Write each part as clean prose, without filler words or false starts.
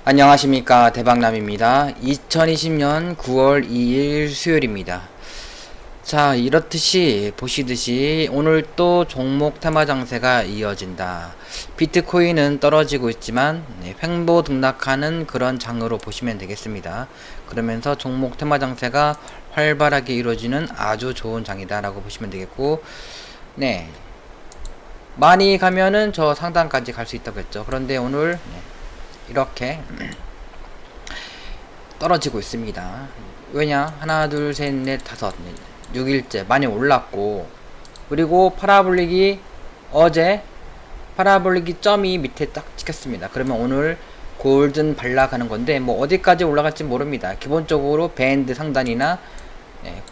안녕하십니까, 대박남입니다. 2020년 9월 2일 수요일입니다. 자, 이렇듯이 보시듯이 오늘 또 종목 테마 장세가 이어진다. 비트코인은 떨어지고 있지만 횡보 등락하는 그런 장으로 보시면 되겠습니다. 그러면서 종목 테마 장세가 활발하게 이루어지는 아주 좋은 장이다 라고 보시면 되겠고, 네, 많이 가면은 저 상단까지 갈 수 있다고 했죠. 그런데 오늘 이렇게 떨어지고 있습니다. 왜냐? 하나, 둘, 셋, 넷, 다섯, 6일째 많이 올랐고, 그리고 파라볼릭이 어제 파라볼릭이 점이 밑에 딱 찍혔습니다. 그러면 오늘 골든 발락하는 건데, 뭐 어디까지 올라갈지 모릅니다. 기본적으로 밴드 상단이나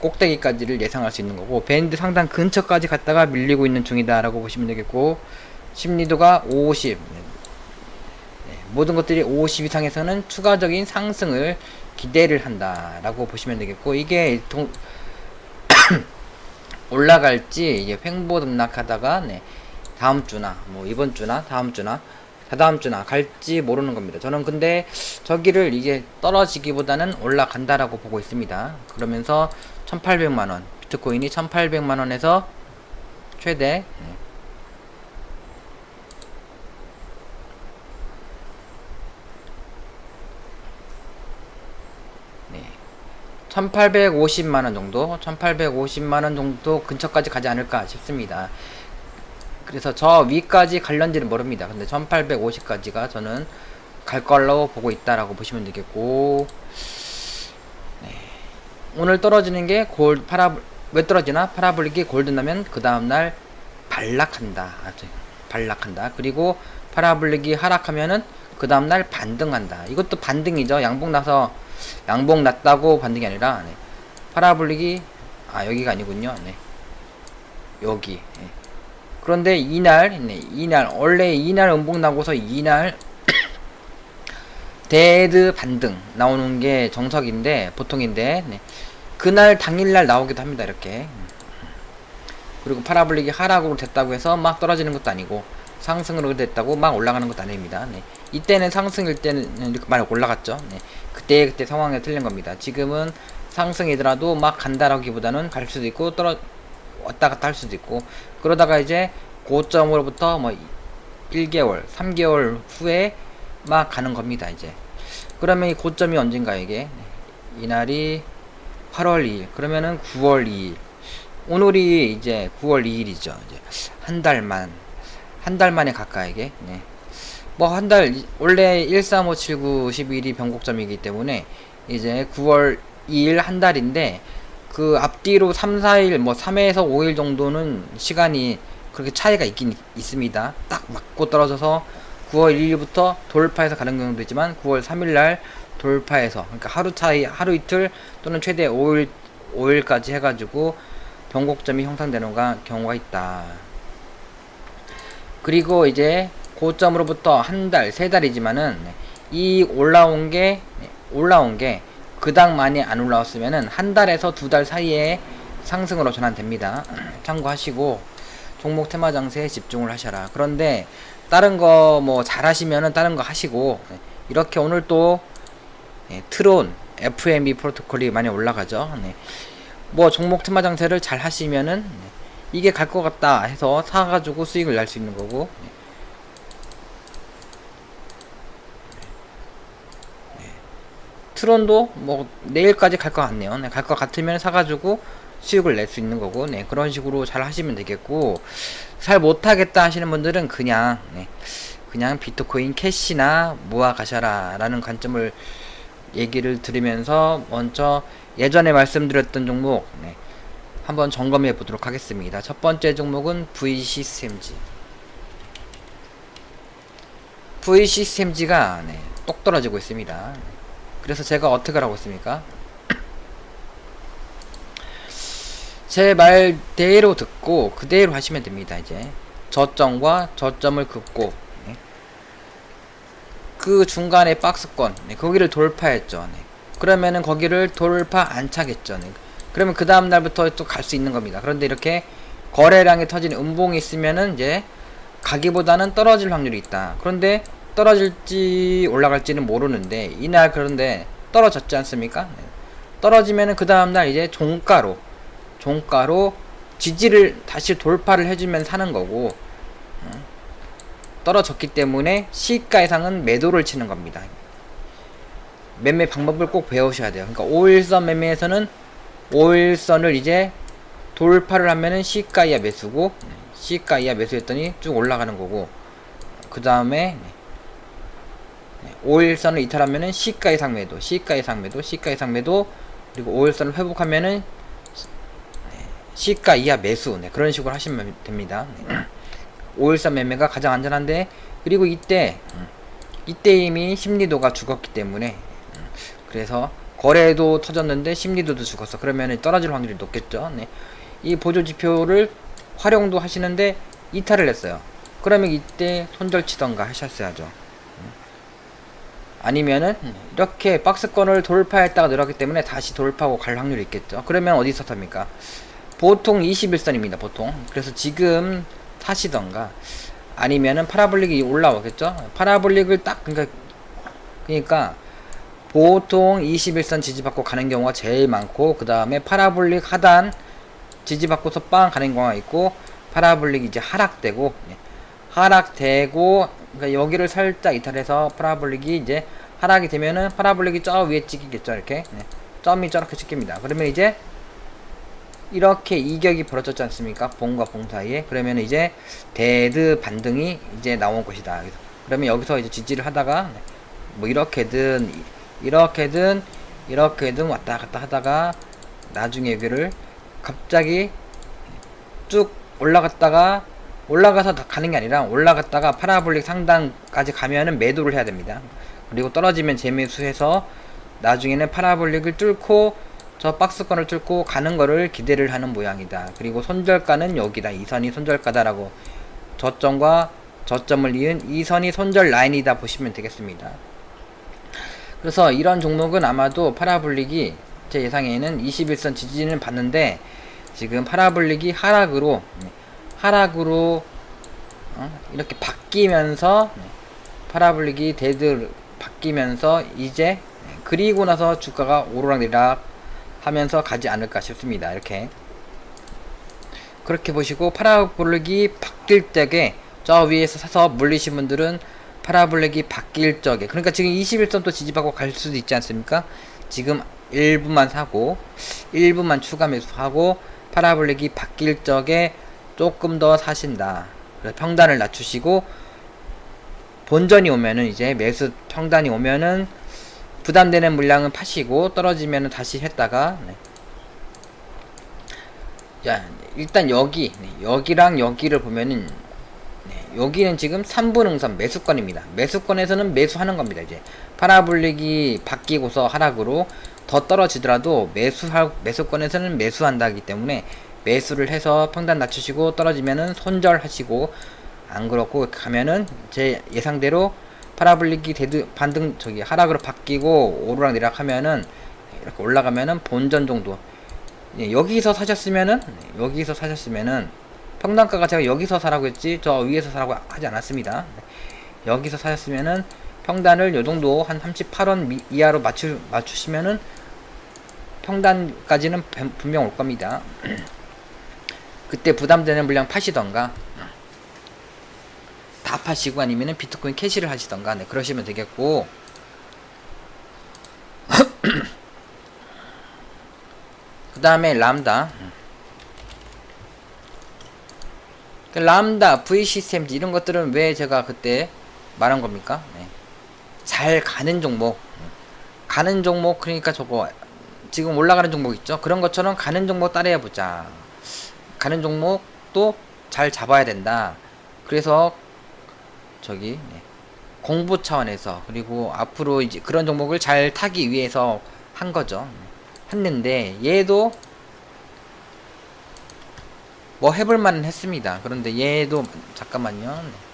꼭대기까지를 예상할 수 있는 거고, 밴드 상단 근처까지 갔다가 밀리고 있는 중이다 라고 보시면 되겠고, 심리도가 50, 모든 것들이 50 이상에서는 추가적인 상승을 기대를 한다 라고 보시면 되겠고, 이게 올라갈지 이게 횡보 등락하다가 다음주나 뭐 이번주나 다음주나 다다음주나 갈지 모르는 겁니다. 저는 근데 저기를 이게 떨어지기보다는 올라간다라고 보고 있습니다. 그러면서 1800만원, 비트코인이 1800만원에서 최대 1850만원 정도, 1850만원 정도 근처까지 가지 않을까 싶습니다. 그래서 저 위까지 갈런지는 모릅니다. 근데 1850까지가 저는 갈 걸로 보고 있다라고 보시면 되겠고, 오늘 떨어지는 게 왜 떨어지나? 파라볼릭이 골든 나면 그 다음날 반락한다. 반락한다. 그리고 파라볼릭이 하락하면은 그 다음날 반등한다. 이것도 반등이죠. 양봉 났다고 반등이 아니라, 파라볼릭이, 여기가 아니군요. 여기. 그런데 원래 이날 음봉 나고서 이날 데드 반등 나오는 게 정석인데, 보통인데, 그날 당일날 나오기도 합니다. 이렇게. 그리고 파라볼릭이 하락으로 됐다고 해서 막 떨어지는 것도 아니고, 상승으로 됐다고 막 올라가는 것도 아닙니다. 이때는 상승일 때는 이렇게 많이 올라갔죠. 그때 상황에 틀린 겁니다. 지금은 상승이더라도 막 간다라기보다는 갈 수도 있고 왔다 갔다 할 수도 있고, 그러다가 이제 고점으로부터 뭐 1개월, 3개월 후에 막 가는 겁니다. 이제 그러면 이 고점이 언젠가, 이게 이날이 8월 2일, 그러면은 9월 2일, 오늘이 이제 9월 2일이죠. 이제 한 달 만에 가까이게, 뭐 한 달, 원래 13579 12일이 변곡점이기 때문에 이제 9월 2일 한 달인데, 그 앞뒤로 3, 4일, 뭐 3에서 5일 정도는 시간이 그렇게 차이가 있긴 있습니다. 딱 맞고 떨어져서 9월 1일부터 돌파해서 가는 경우도 있지만 9월 3일날 돌파해서, 그러니까 하루 차이, 하루 이틀 또는 최대 5일까지 해가지고 변곡점이 형성되는 경우가 있다. 그리고 이제 고점으로부터 한 달, 세 달이지만은 이 올라온 게 그닥 많이 안 올라왔으면은 한 달에서 두 달 사이에 상승으로 전환됩니다. 참고하시고 종목 테마 장세에 집중을 하셔라. 그런데 다른 거 뭐 잘하시면은 다른 거 하시고, 이렇게 오늘 또 트론 FMB 프로토콜이 많이 올라가죠. 뭐 종목 테마 장세를 잘 하시면은 이게 갈 것 같다 해서 사가지고 수익을 낼 수 있는 거고, 트론도 뭐 내일까지 갈 것 같네요. 갈 것 같으면 사가지고 수익을 낼 수 있는 거고, 그런 식으로 잘 하시면 되겠고, 잘 못하겠다 하시는 분들은 그냥 비트코인 캐시나 모아 가셔라 라는 관점을 얘기를 드리면서, 먼저 예전에 말씀드렸던 종목 한번 점검해 보도록 하겠습니다. 첫 번째 종목은 VCCMG. VCCMG가 똑 떨어지고 있습니다. 그래서 제가 어떻게 하고 있습니까? 제 말대로 듣고 그대로 하시면 됩니다. 이제 저점과 저점을 긋고, 그 중간에 박스권, 거기를 돌파했죠. 그러면은 거기를 돌파 안 차겠죠. 그러면 그 다음 날부터 또 갈 수 있는 겁니다. 그런데 이렇게 거래량이 터지는 음봉이 있으면은 이제 가기보다는 떨어질 확률이 있다. 그런데 떨어질지 올라갈지는 모르는데 이날 그런데 떨어졌지 않습니까? 네. 떨어지면은 그 다음날 이제 종가로 지지를 다시 돌파를 해주면 사는 거고, 떨어졌기 때문에 시가 이상은 매도를 치는 겁니다. 매매 방법을 꼭 배우셔야 돼요. 그러니까 5일선 매매에서는 5일선을 이제 돌파를 하면은 시가 이하 매수고, 시가 이하 매수했더니 쭉 올라가는 거고, 그 다음에 5일선을 이탈하면은 시가 이상 매도, 시가 이상 매도, 시가 이상 매도, 그리고 5일선을 회복하면은 시가 이하 매수, 그런 식으로 하시면 됩니다. 5일선 매매가 가장 안전한데, 그리고 이때 이미 심리도가 죽었기 때문에, 그래서 거래도 터졌는데 심리도도 죽었어. 그러면 떨어질 확률이 높겠죠. 네. 이 보조지표를 활용도 하시는데 이탈을 했어요. 그러면 이때 손절치던가 하셨어야죠. 아니면은 이렇게 박스권을 돌파했다가 늘었기 때문에 다시 돌파하고 갈 확률이 있겠죠. 그러면 어디서 삽니까? 보통 21선입니다. 보통. 그래서 지금 사시던가, 아니면은 파라볼릭이 올라오겠죠. 파라볼릭을 딱 그러니까 보통 21선 지지받고 가는 경우가 제일 많고, 그 다음에 파라볼릭 하단 지지받고서 빵 가는 경우가 있고, 파라볼릭이 이제 하락되고, 그러니까 여기를 살짝 이탈해서 파라볼릭이 이제 하락이 되면은 파라볼릭이 저 위에 찍히겠죠. 이렇게 점이 저렇게 찍힙니다. 그러면 이제 이렇게 이격이 벌어졌지 않습니까? 봉과 봉 사이에. 그러면 이제 데드 반등이 이제 나온 것이다. 그러면 여기서 이제 지지를 하다가 뭐 이렇게든 왔다 갔다 하다가 나중에 여기를 갑자기 쭉 올라가서 가는 게 아니라 올라갔다가 파라볼릭 상단까지 가면은 매도를 해야 됩니다. 그리고 떨어지면 재매수해서 나중에는 파라볼릭을 뚫고 저 박스권을 뚫고 가는 거를 기대를 하는 모양이다. 그리고 손절가는 여기다. 이 선이 손절가다라고, 저점과 저점을 이은 이 선이 손절 라인이다 보시면 되겠습니다. 그래서 이런 종목은 아마도 파라볼릭이 제 예상에는 21선 지지는 받는데, 지금 파라볼릭이 하락으로 이렇게 바뀌면서, 파라볼릭이 데드 바뀌면서 이제 그리고 나서 주가가 오르락내리락 하면서 가지 않을까 싶습니다. 이렇게 그렇게 보시고, 파라볼릭이 바뀔 적에 저 위에서 사서 물리신 분들은 파라볼릭이 바뀔 적에, 그러니까 지금 21선 또 지지받고 갈 수도 있지 않습니까? 지금 일부만 사고 일부만 추가 매수하고 파라볼릭이 바뀔 적에 조금 더 사신다. 그래서 평단을 낮추시고, 본전이 오면은 이제 매수 평단이 오면은 부담되는 물량은 파시고, 떨어지면은 다시 했다가, 자, 일단 여기랑 여기를 보면은, 여기는 지금 3분 응선 매수권입니다. 매수권에서는 매수하는 겁니다. 이제 파라볼릭이 바뀌고서 하락으로 더 떨어지더라도 매수권에서는 매수한다기 때문에 매수를 해서 평단 낮추시고, 떨어지면은 손절하시고, 안 그렇고 가면은 제 예상대로 파라볼릭이 반등 하락으로 바뀌고 오르락내리락 하면은, 이렇게 올라가면은 본전 정도, 여기서 사셨으면은 평단가가, 제가 여기서 사라고 했지 저 위에서 사라고 하지 않았습니다. 여기서 사셨으면은 평단을 요정도 한 38원 이하로 맞추시면은 평단까지는 분명 올 겁니다. 그때 부담되는 물량 파시던가, 다 파시고, 아니면은 비트코인 캐시를 하시던가, 그러시면 되겠고, 그 다음에 람다, VCCMG 이런 것들은 왜 제가 그때 말한 겁니까? 잘 가는 종목, 그러니까 저거 지금 올라가는 종목 있죠? 그런 것처럼 가는 종목 따라해 보자. 가는 종목도 잘 잡아야 된다. 그래서 공부 차원에서, 그리고 앞으로 이제 그런 종목을 잘 타기 위해서 한 거죠. 했는데 얘도 뭐 해볼 만은 했습니다. 그런데 얘도 잠깐만요.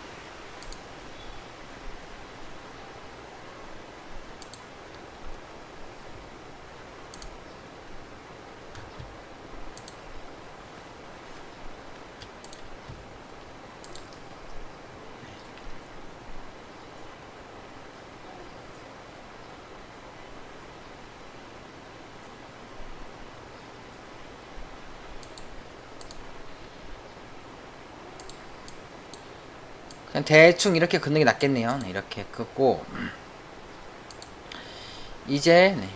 그냥 대충 이렇게 긋는 게 낫겠네요. 네, 이렇게 긋고 이제 네,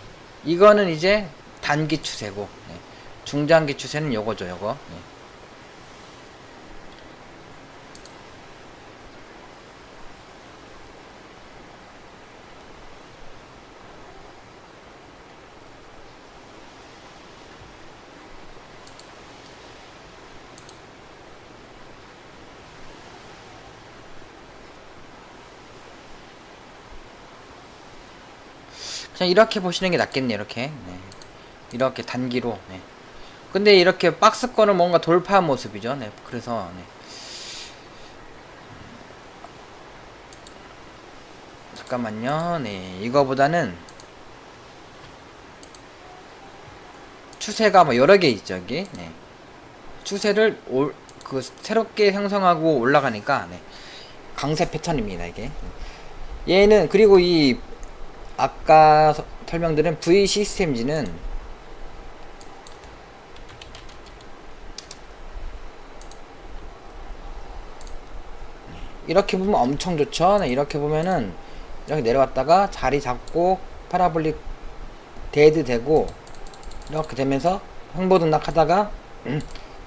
이거는 이제 단기 추세고 네, 중장기 추세는 요거죠. 요거 네. 그냥 이렇게 보시는 게 낫겠네요. 이렇게 네. 이렇게 단기로 네. 근데 이렇게 박스권을 뭔가 돌파한 모습이죠. 네. 그래서 네. 잠깐만요. 네. 이거보다는 추세가 뭐 여러 개 있죠. 여기 네. 추세를 새롭게 형성하고 올라가니까 네. 강세 패턴입니다. 이게 얘는 그리고 이 아까 설명드린 V 시스템지는 이렇게 보면 엄청 좋죠. 네, 이렇게 보면은 이렇게 내려왔다가 자리 잡고 파라볼릭 데드 되고 이렇게 되면서 횡보등락 하다가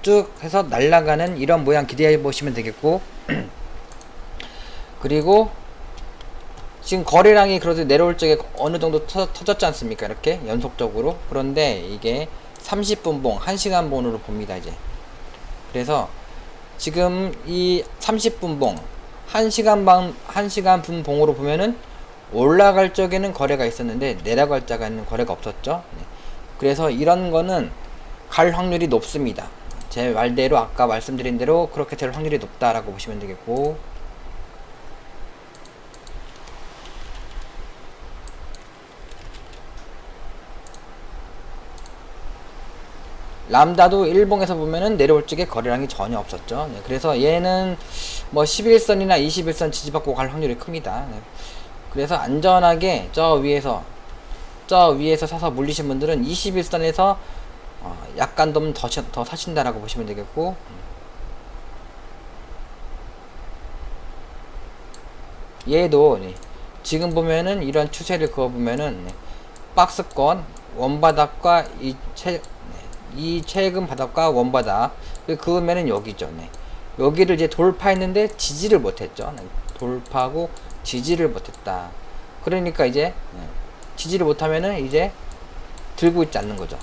쭉 해서 날아가는 이런 모양 기대해 보시면 되겠고 그리고 지금 거래량이 그래도 내려올 적에 어느 정도 터졌지 않습니까? 이렇게 연속적으로. 그런데 이게 30분 봉, 1시간 봉으로 봅니다, 이제. 그래서 지금 이 30분 봉, 1시간 분 봉으로 보면은 올라갈 적에는 거래가 있었는데 내려갈 적에는 거래가 없었죠. 네. 그래서 이런 거는 갈 확률이 높습니다. 제 말대로 아까 말씀드린 대로 그렇게 될 확률이 높다라고 보시면 되겠고 람다도 일봉에서 보면은 내려올 적에 거래량이 전혀 없었죠. 네, 그래서 얘는 뭐 11선이나 21선 지지받고 갈 확률이 큽니다. 네. 그래서 안전하게 저 위에서 사서 물리신 분들은 21선에서 약간 더 사신다라고 보시면 되겠고 얘도 네, 지금 보면은 이런 추세를 그어보면은 네, 박스권 원바닥과 이 최근 바닥과 원바닥 그으면은 여기죠. 네. 여기를 이제 돌파했는데 지지를 못했죠. 네. 돌파하고 지지를 못했다. 그러니까 이제 지지를 못하면은 이제 들고 있지 않는 거죠.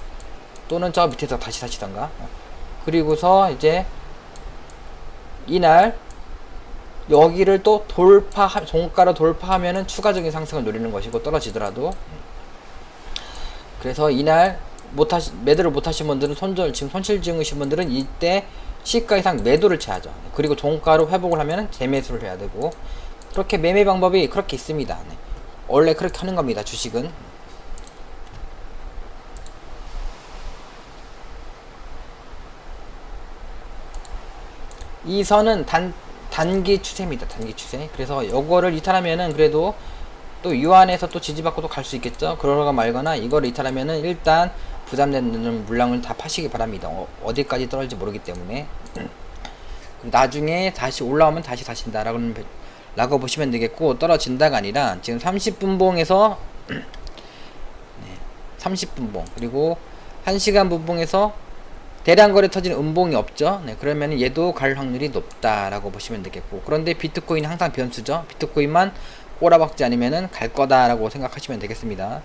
또는 저 밑에서 다시 사시던가. 그리고서 이제 이날 여기를 또 종가로 돌파하면은 추가적인 상승을 노리는 것이고 떨어지더라도 그래서 이날 매도를 못하신 분들은 지금 손실 지으신 분들은 이때 시가 이상 매도를 쳐야죠. 그리고 종가로 회복을 하면 재매수를 해야 되고 그렇게 매매 방법이 그렇게 있습니다. 네. 원래 그렇게 하는 겁니다. 주식은. 이 선은 단기 추세입니다. 단기 추세. 그래서 요거를 이탈하면은 그래도 또 유한해서 또 지지받고 또 갈 수 있겠죠. 그러거나 말거나 이거를 이탈하면은 일단 부담되는 물량을 다 파시기 바랍니다. 어디까지 떨어질지 모르기 때문에 나중에 다시 올라오면 다시 사신다라고 보시면 되겠고 떨어진다가 아니라 지금 30분 봉에서 30분 봉 그리고 1시간 분봉에서 대량 거래 터지는 음봉이 없죠. 네, 그러면 얘도 갈 확률이 높다라고 보시면 되겠고 그런데 비트코인은 항상 변수죠. 비트코인만 꼬라박지 않으면은 갈 거다라고 생각하시면 되겠습니다.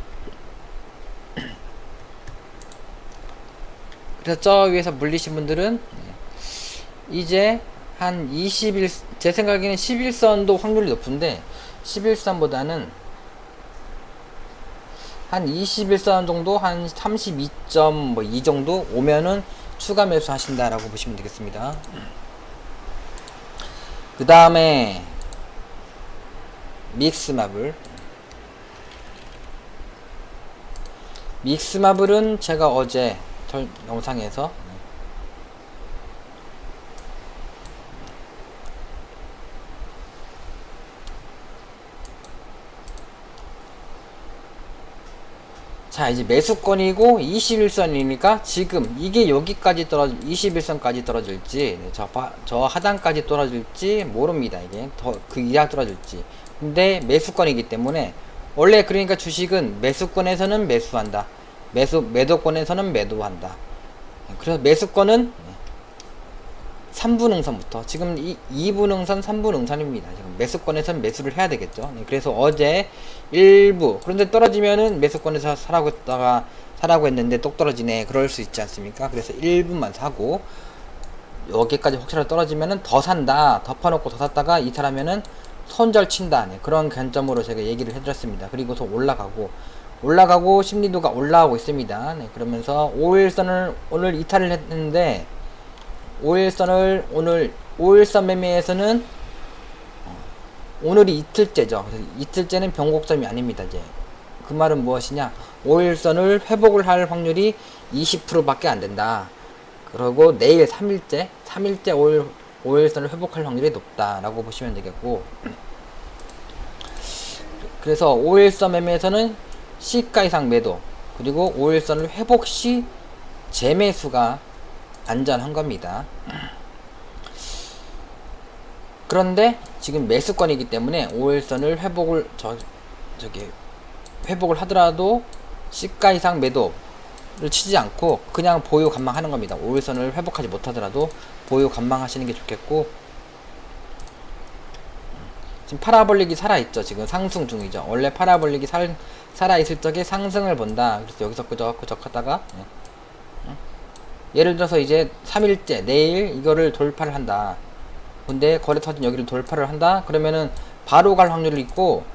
그래서 저 위에서 물리신 분들은 이제 한 20일 제 생각에는 11선도 확률이 높은데 11선보다는 한 21선 정도 한 32.2 정도 오면은 추가 매수 하신다라고 보시면 되겠습니다. 그 다음에 믹스마블은 제가 어제 영상에서 자, 이제 매수권이고 21선이니까 지금 이게 여기까지 떨어질 21선까지 떨어질지 저 하단까지 떨어질지 모릅니다. 이게 더 그 이하 떨어질지. 근데 매수권이기 때문에 원래 그러니까 주식은 매수권에서는 매수한다. 매도권에서는 매도한다. 그래서 매수권은 3분응선부터 지금 2분응선 3분응선입니다. 지금 매수권에서는 매수를 해야 되겠죠. 그래서 어제 일부 그런데 떨어지면은 매수권에서 사라고 했는데 똑 떨어지네, 그럴 수 있지 않습니까? 그래서 1분만 사고 여기까지 혹시라도 떨어지면은 더 산다, 덮어놓고 더 샀다가 이탈하면은 손절 친다, 그런 관점으로 제가 얘기를 해드렸습니다. 그리고서 올라가고 심리도가 올라오고 있습니다. 그러면서 5일선을 오늘 이탈을 했는데 5일선 매매에서는 오늘이 이틀째죠. 그래서 이틀째는 변곡점이 아닙니다. 이제 그 말은 무엇이냐? 5일선을 회복을 할 확률이 20% 밖에 안 된다. 그리고 내일 3일째 5일선을 회복할 확률이 높다라고 보시면 되겠고, 그래서 5일선 매매에서는 시가 이상 매도, 그리고 5일선을 회복 시 재매수가 안전한 겁니다. 그런데 지금 매수권이기 때문에 5일선을 회복을 하더라도 시가 이상 매도를 치지 않고 그냥 보유 관망하는 겁니다. 5일선을 회복하지 못하더라도 보유 관망하시는 게 좋겠고, 지금 파라볼릭이 살아있죠. 지금 상승 중이죠. 원래 파라볼릭이 살아있을 적에 상승을 본다. 그래서 여기서 끄적끄적 하다가 예를 들어서 이제 3일째 내일 이거를 돌파를 한다. 근데 거래 터진 여기를 돌파를 한다. 그러면은 바로 갈 확률이 있고,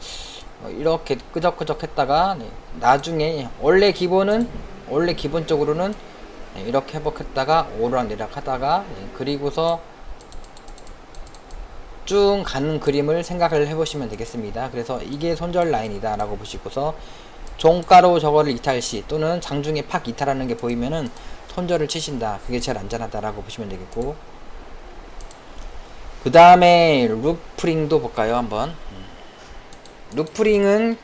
이렇게 끄적끄적 했다가 나중에 원래 기본적으로는 이렇게 회복했다가 오르락내리락 하다가 그리고서 쭉 가는 그림을 생각을 해보시면 되겠습니다. 그래서 이게 손절 라인이다 라고 보시고서 종가로 저거를 이탈시 또는 장중에 팍 이탈하는 게 보이면은 손절을 치신다. 그게 제일 안전하다라고 보시면 되겠고, 그 다음에 루프링도 볼까요? 한번. 루프링은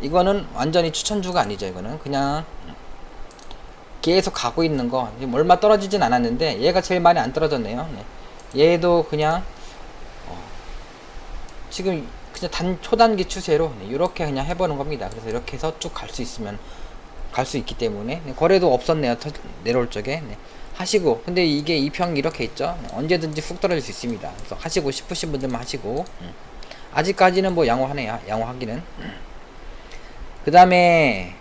이거는 완전히 추천주가 아니죠. 이거는 그냥 계속 가고 있는 거. 지금 얼마 떨어지진 않았는데 얘가 제일 많이 안 떨어졌네요. 얘도 그냥 지금 그냥 초단기 추세로 이렇게 그냥 해보는 겁니다. 그래서 이렇게 해서 쭉 갈 수 있으면 갈 수 있기 때문에 거래도 없었네요. 내려올 적에 하시고, 근데 이게 이평이 이렇게 있죠. 언제든지 훅 떨어질 수 있습니다. 그래서 하시고 싶으신 분들만 하시고, 아직까지는 뭐 양호하네요. 양호하기는. 그 다음에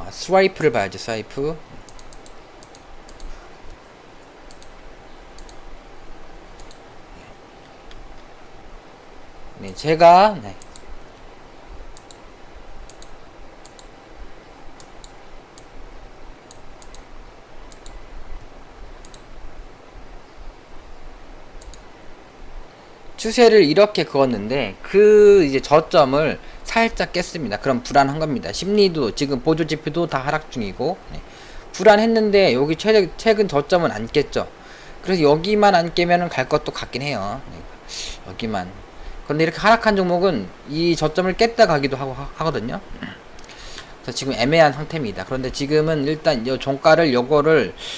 스와이프를 봐야죠. 스와이프. 제가 추세를 이렇게 그었는데 이제 저점을 살짝 깼습니다. 그럼 불안한 겁니다. 심리도 지금 보조지표도 다 하락 중이고, 불안했는데 여기 최근 저점은 안 깼죠. 그래서 여기만 안 깨면은 갈 것도 같긴 해요. 여기만. 그런데 이렇게 하락한 종목은 이 저점을 깼다 가기도 하거든요. 그래서 지금 애매한 상태입니다. 그런데 지금은 일단 이 종가를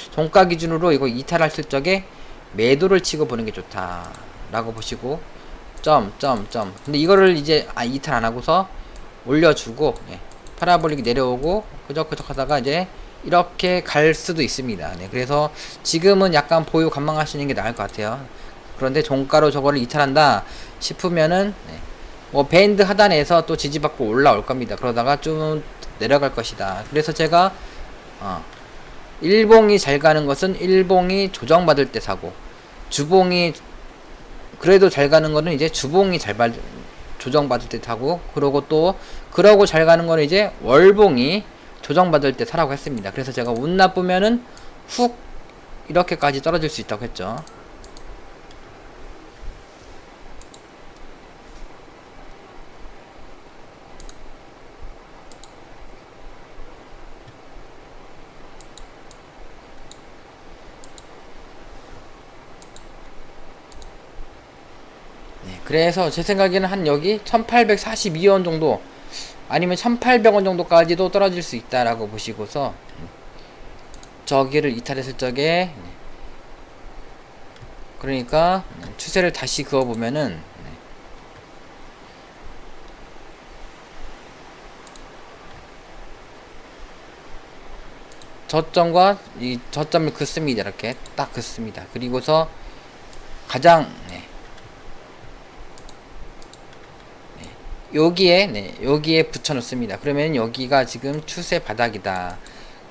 종가 기준으로 이거 이탈했을 적에 매도를 치고 보는 게 좋다 라고 보시고, 근데 이거를 이제 이탈 안 하고서 올려주고 파라볼릭이 내려오고 끄적끄적 하다가 이제 이렇게 갈 수도 있습니다. 그래서 지금은 약간 보유 관망하시는 게 나을 것 같아요. 그런데 종가로 저거를 이탈한다 싶으면은 뭐 밴드 하단에서 또 지지받고 올라올 겁니다. 그러다가 좀 내려갈 것이다. 그래서 제가 일봉이 잘 가는 것은 일봉이 조정받을 때 사고, 주봉이 그래도 잘 가는 거는 이제 주봉이 조정받을 때 사고, 그러고 잘 가는 거는 이제 월봉이 조정받을 때 사라고 했습니다. 그래서 제가 운 나쁘면은 훅 이렇게까지 떨어질 수 있다고 했죠. 그래서 제 생각에는 한 여기 1842원 정도 아니면 1800원 정도까지도 떨어질 수 있다라고 보시고서 저기를 이탈했을 적에 그러니까 추세를 다시 그어보면은 저점과 이 저점을 긋습니다. 이렇게 딱 긋습니다. 그리고서 가장 여기에 붙여 놓습니다. 그러면 여기가 지금 추세 바닥이다.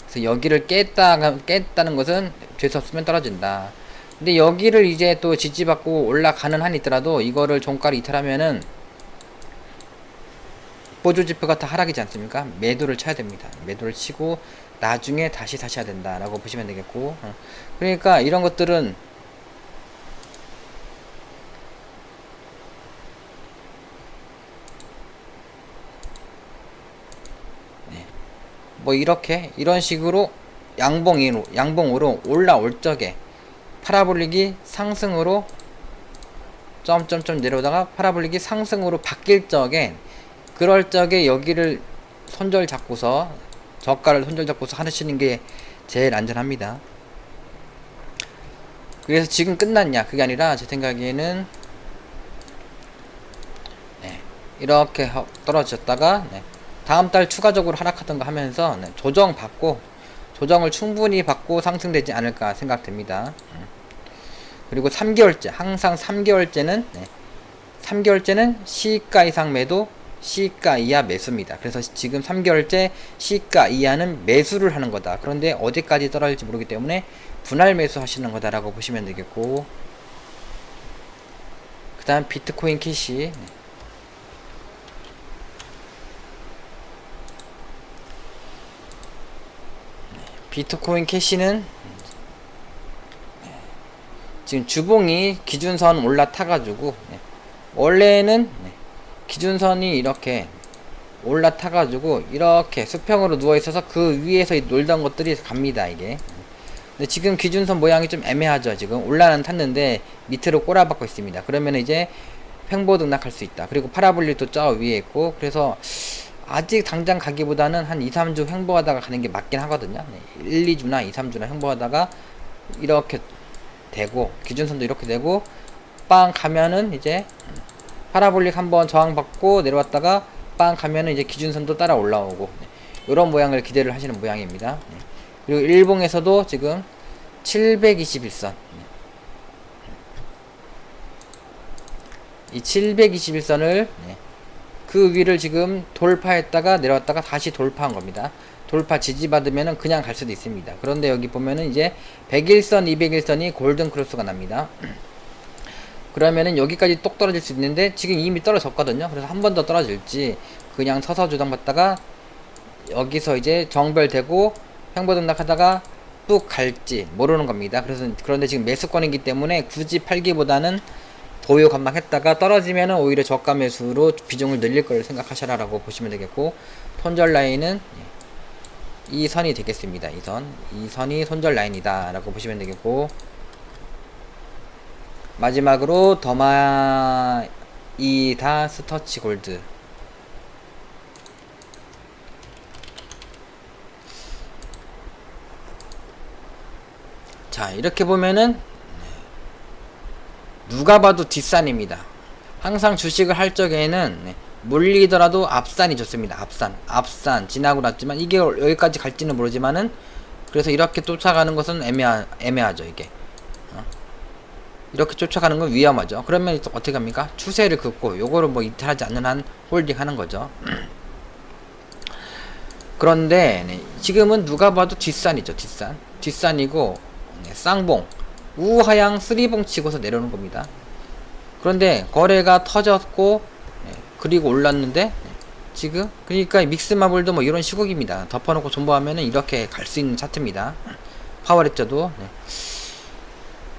그래서 여기를 깼다는 것은 재수 없으면 떨어진다. 근데 여기를 이제 또 지지받고 올라가는 한 있더라도 이거를 종가를 이탈하면은 보조지표가 다 하락이지 않습니까? 매도를 쳐야 됩니다. 매도를 치고 나중에 다시 사셔야 된다라고 보시면 되겠고, 그러니까 이런 것들은 뭐 이렇게 이런 식으로 양봉으로 올라올 적에 파라볼릭이 상승으로 점점점 내려오다가 파라볼릭이 상승으로 바뀔 적에 그럴 적에 여기를 손절 잡고서 저가를 손절 잡고서 하시는 게 제일 안전합니다. 그래서 지금 끝났냐 그게 아니라 제 생각에는 이렇게 떨어졌다가 다음달 추가적으로 하락하던가 하면서 조정을 충분히 받고 상승되지 않을까 생각됩니다. 그리고 3개월째 항상 3개월째는 시가 이상 매도 시가 이하 매수입니다. 그래서 지금 3개월째 시가 이하는 매수를 하는 거다. 그런데 어디까지 떨어질지 모르기 때문에 분할 매수 하시는 거다라고 보시면 되겠고, 그 다음 비트코인 캐시 비트코인 캐시는 지금 주봉이 기준선 올라타가지고 원래는 기준선이 이렇게 올라타가지고 이렇게 수평으로 누워있어서 그 위에서 놀던 것들이 갑니다 이게. 근데 지금 기준선 모양이 좀 애매하죠. 지금 올라는 탔는데 밑으로 꼬라박고 있습니다. 그러면 이제 횡보 등락할 수 있다. 그리고 파라볼릭도 저 위에 있고, 그래서 아직 당장 가기보다는 한 2, 3주 횡보하다가 가는 게 맞긴 하거든요. 1, 2주나 2, 3주나 횡보하다가 이렇게 되고 기준선도 이렇게 되고 빵 가면은 이제 파라볼릭 한번 저항받고 내려왔다가 빵 가면은 이제 기준선도 따라 올라오고 이런 모양을 기대를 하시는 모양입니다. 그리고 일봉에서도 지금 721선 이 721선을 그 위를 지금 돌파했다가 내려왔다가 다시 돌파한 겁니다. 돌파 지지받으면은 그냥 갈 수도 있습니다. 그런데 여기 보면은 이제 101선, 201선이 골든 크로스가 납니다. 그러면은 여기까지 똑 떨어질 수 있는데 지금 이미 떨어졌거든요. 그래서 한 번 더 떨어질지 그냥 서서 주당받다가 여기서 이제 정별되고 횡보 등락하다가 뚝 갈지 모르는 겁니다. 그런데 지금 매수권이기 때문에 굳이 팔기보다는 보유 관망했다가 떨어지면은 오히려 저가 매수로 비중을 늘릴 걸 생각하셔라라고 보시면 되겠고, 손절 라인은 이 선이 되겠습니다. 이 선이 손절 라인이다 라고 보시면 되겠고, 마지막으로 더마이다 스터치 골드. 자, 이렇게 보면은 누가 봐도 뒷산입니다. 항상 주식을 할 적에는 물리더라도 앞산이 좋습니다. 앞산 지나고 났지만 이게 여기까지 갈지는 모르지만은, 그래서 이렇게 쫓아가는 것은 애매하죠. 이게 이렇게 쫓아가는 건 위험하죠. 그러면 어떻게 합니까? 추세를 긋고 요거를 뭐 이탈하지 않는 한 홀딩 하는 거죠. 그런데 지금은 누가 봐도 뒷산이죠. 뒷산이고 쌍봉 우하향 3봉 치고서 내려오는 겁니다. 그런데 거래가 터졌고 그리고 올랐는데 지금 그러니까 믹스마블도 뭐 이런 시국입니다. 덮어놓고 존버하면은 이렇게 갈 수 있는 차트입니다. 파워레저도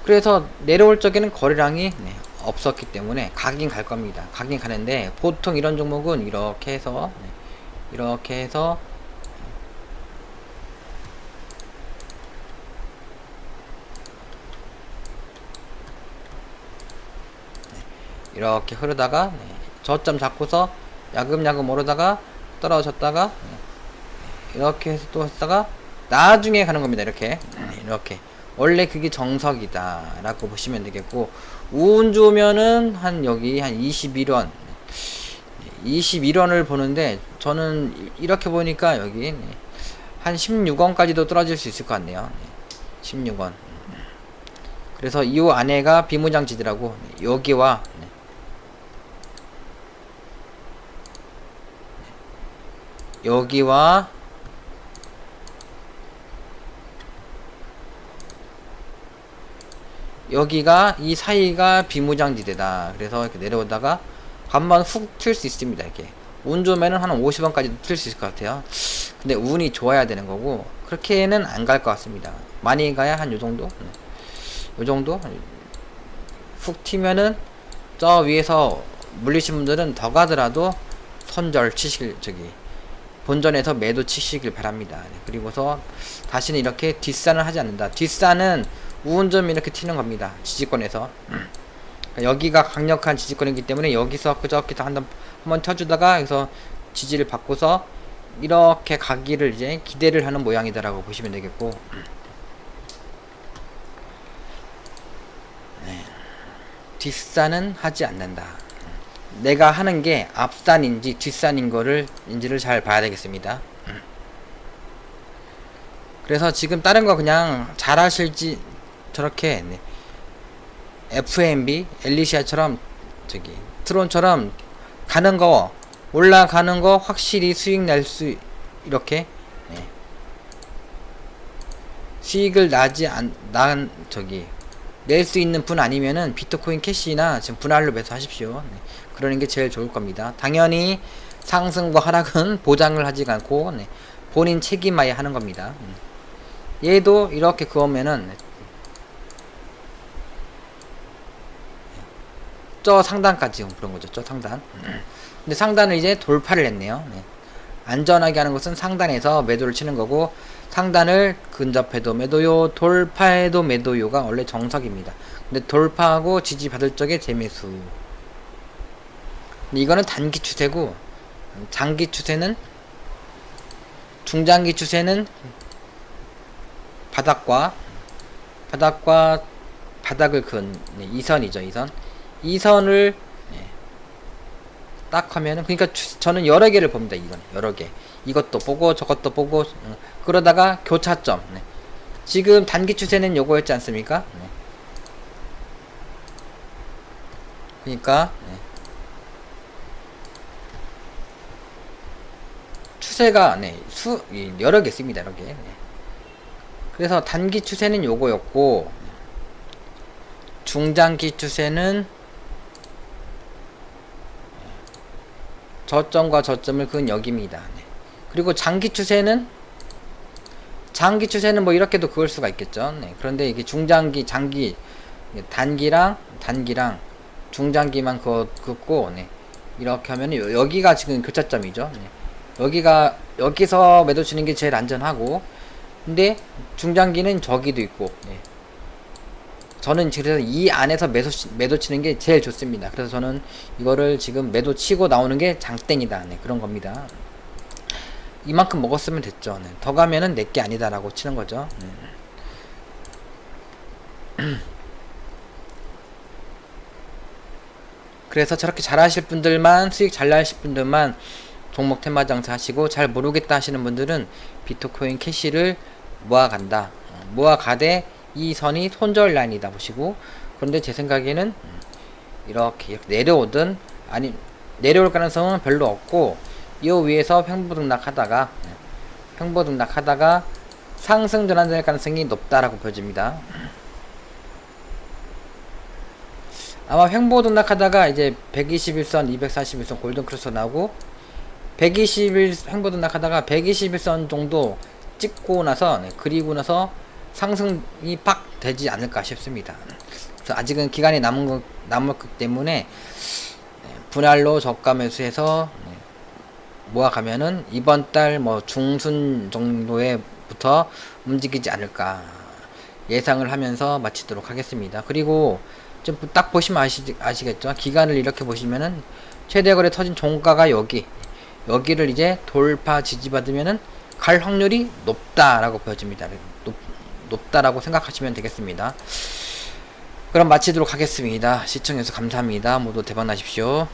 그래서 내려올 적에는 거래량이 없었기 때문에 가긴 갈 겁니다. 가긴 가는데 보통 이런 종목은 이렇게 해서 이렇게 흐르다가 저점 잡고서 야금야금 오르다가 떨어졌다가 이렇게 해서 또 했다가 나중에 가는 겁니다. 이렇게 원래 그게 정석이다 라고 보시면 되겠고, 운 좋으면은 한 여기 한 21원을 보는데, 저는 이렇게 보니까 여기 한 16원까지도 떨어질 수 있을 것 같네요. 16원. 그래서 이 안에가 비무장지대라고, 여기와 여기와 여기가 이 사이가 비무장지대다. 그래서 이렇게 내려오다가 한번 훅 튈 수 있습니다. 이렇게 운 좋으면은 한 50원까지도 튈 수 있을 것 같아요. 근데 운이 좋아야 되는 거고, 그렇게는 안 갈 것 같습니다. 많이 가야 한 요정도? 요정도? 훅 튀면은 저 위에서 물리신 분들은 더 가더라도 손절 치실, 본전에서 매도 치시길 바랍니다. 그리고서 다시는 이렇게 뒷산을 하지 않는다. 뒷산은 우운점 이렇게 튀는 겁니다. 지지권에서. 여기가 강력한 지지권이기 때문에 여기서 그저기서 한번 쳐주다가 여기서 지지를 받고서 이렇게 가기를 이제 기대를 하는 모양이다라고 보시면 되겠고, 뒷산은 하지 않는다. 내가 하는 게 앞산인지 뒷산인 거를 인지를 잘 봐야 되겠습니다. 그래서 지금 다른 거 그냥 잘 하실지 저렇게 FMB, 엘리시아처럼 트론처럼 가는 거, 올라가는 거 확실히 수익 낼 수, 이렇게 수익을 낼 수 있는 분 아니면은 비트코인 캐시나 지금 분할로 매수하십시오. 그러는 게 제일 좋을 겁니다. 당연히 상승과 하락은 보장을 하지 않고 본인 책임하에 하는 겁니다. 얘도 이렇게 그으면은 저 상단까지 그런 거죠. 저 상단. 근데 상단을 이제 돌파를 했네요. 안전하게 하는 것은 상단에서 매도를 치는 거고, 상단을 근접해도 매도요, 돌파해도 매도요가 원래 정석입니다. 근데 돌파하고 지지받을 적에 재매수. 근데 이거는 단기 추세고, 장기 추세는, 중장기 추세는 바닥과 바닥을 그은 이선이죠. 이선을 딱 하면은, 그러니까 저는 여러 개를 봅니다. 이건 여러 개, 이것도 보고 저것도 보고, 그러다가 교차점. 지금 단기 추세는 요거였지 않습니까? 그러니까 추세가 여러 개 있습니다. 여러 개. 그래서 단기 추세는 요거였고, 중장기 추세는 저점과 저점을 그은 여기입니다. 그리고 장기 추세는 뭐 이렇게도 그을 수가 있겠죠. 그런데 이게 중장기, 장기, 단기랑 중장기만 긋고 이렇게 하면 여기가 지금 교차점이죠. 여기서 매도 치는 게 제일 안전하고, 근데 중장기는 저기도 있고, 저는 그래서 이 안에서 매도 치는 게 제일 좋습니다. 그래서 저는 이거를 지금 매도 치고 나오는 게 장땡이다. 그런 겁니다. 이만큼 먹었으면 됐죠. 더 가면은 내게 아니다라고 치는 거죠. 그래서 저렇게 잘하실 분들만, 수익 잘 나실 분들만 종목 테마 장사 하시고, 잘 모르겠다 하시는 분들은 비트코인 캐시를 모아간다. 모아가되 이 선이 손절 라인이다 보시고, 그런데 제 생각에는 이렇게 내려오든, 아니 내려올 가능성은 별로 없고, 이 위에서 횡보등락하다가 상승 전환될 가능성이 높다라고 보여집니다. 아마 횡보등락하다가 이제 121선, 241선 골든크로스 나오고, 121 횡보등락하다가 121선 정도 찍고 나서 그리고 나서 상승이 팍 되지 않을까 싶습니다. 그래서 아직은 기간이 남았기 때문에 분할로 저가 매수해서 모아가면은 이번 달 뭐 중순 정도에부터 움직이지 않을까 예상을 하면서 마치도록 하겠습니다. 그리고 좀 딱 보시면 아시겠죠? 기간을 이렇게 보시면은 최대 거래 터진 종가가 여기를 이제 돌파 지지받으면은 갈 확률이 높다라고 보여집니다. 높다라고 생각하시면 되겠습니다. 그럼 마치도록 하겠습니다. 시청해주셔서 감사합니다. 모두 대박 나십시오.